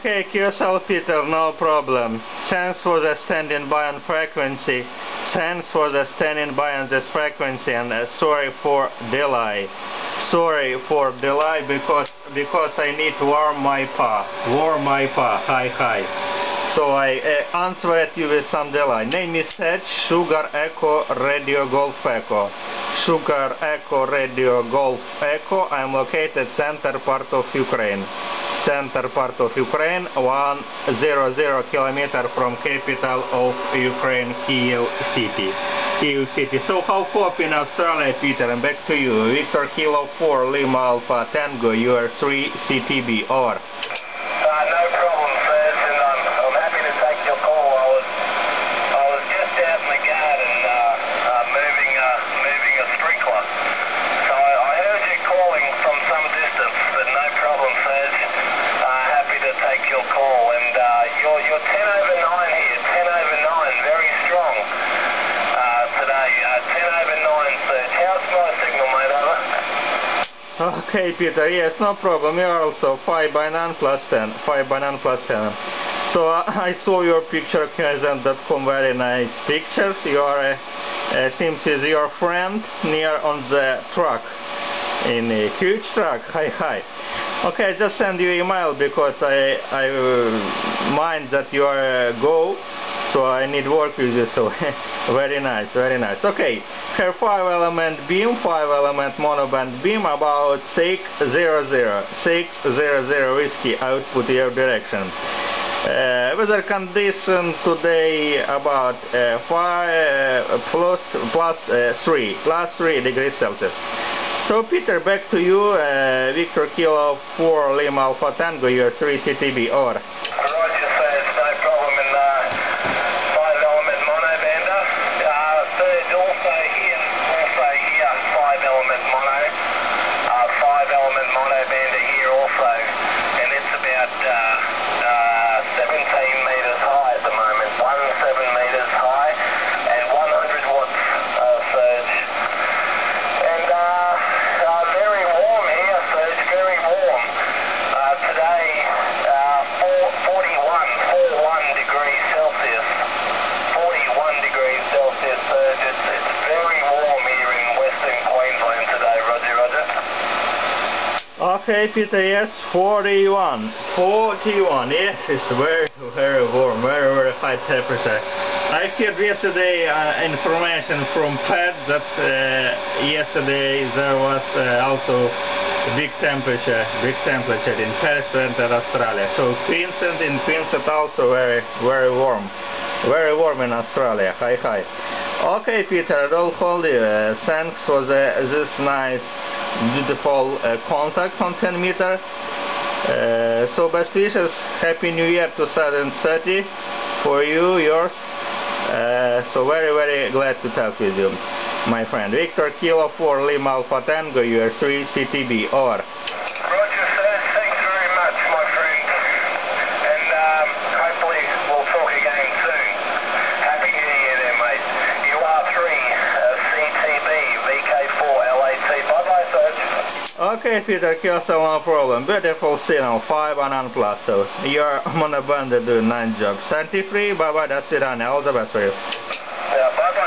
Okay, QSL Peter, no problem. Thanks for the standing by on frequency. Thanks for the standing by on this frequency, and sorry for delay. Sorry for delay because I need to warm my pa. Hi. So I answered you with some delay. Name is Sedge, Sugar Echo Radio Golf Echo. Sugar Echo Radio Golf Echo. I'm located center part of Ukraine. Center part of Ukraine, 100 kilometers from capital of Ukraine, Kyiv City. So how hope in Australia, Peter? And back to you. Victor Kilo 4 Lima Alpha Tango, you are 3 CTB, over. No problem, Serge, and I'm happy to take your call. I was just out in the garden moving a sprinkler. So I heard you calling from some distance, but no problem, Serge. Happy to take your call, and you're 10 over 9 here, 10 over 9, very strong today. 10 over 9, Serge. How's my signal, mate? Over. Okay, Peter, yes, no problem. You're also 5 by 9 plus 10. 5 by 9 plus 10. So I saw your picture, KSM.com, very nice pictures. You are, seems is your friend near on the truck, in a huge truck. Hi. Okay, I just send you email because I mind that you are go, so I need work with you. So very nice. Okay, her 5-element beam, 5-element monoband beam, about 600 whiskey output your direction. Weather condition today about 5 plus 3 degrees Celsius. So Peter, back to you. Victor Kilo 4 Lima Alpha Tango, you're 3 CTB, over. Roger, Serge, no problem in 5-element monobander. Serge, also here 5-element mono. 5-element monobander here also, and it's about 17 meters high at the moment. 17 meters high and 100 watts, Serge. And very warm here, Serge, very warm. Today, 41 degrees Celsius. 41 degrees Celsius, Serge. It's very warm here in Western Queensland today, Roger. Okay, Peter, yes, 41, yes, it's very warm, very high temperature. I heard yesterday information from Pat that yesterday there was also big temperature in Perth, Australia. So Queensland also very warm in Australia. Hi. Okay, Peter, I'll hold you. Thanks for this nice, beautiful contact on 10 meter. So best wishes, Happy New Year 2030 for you, yours. So very glad to talk with you, my friend. Victor Kilo 4 Lima Alpha Tango, you are 3 CTB, over. Roger, Serge, thanks very much, my friend, and hopefully we'll talk again soon. Happy New Year there, mate. You are 3 CTB VK4 LAT. Bye-bye, Serge. Okay, Peter, also no problem. Beautiful signal, 5 and plus. So you're on a band doing 9 jobs. 33, bye-bye, that's it, all the best for you. Yeah, bye-bye.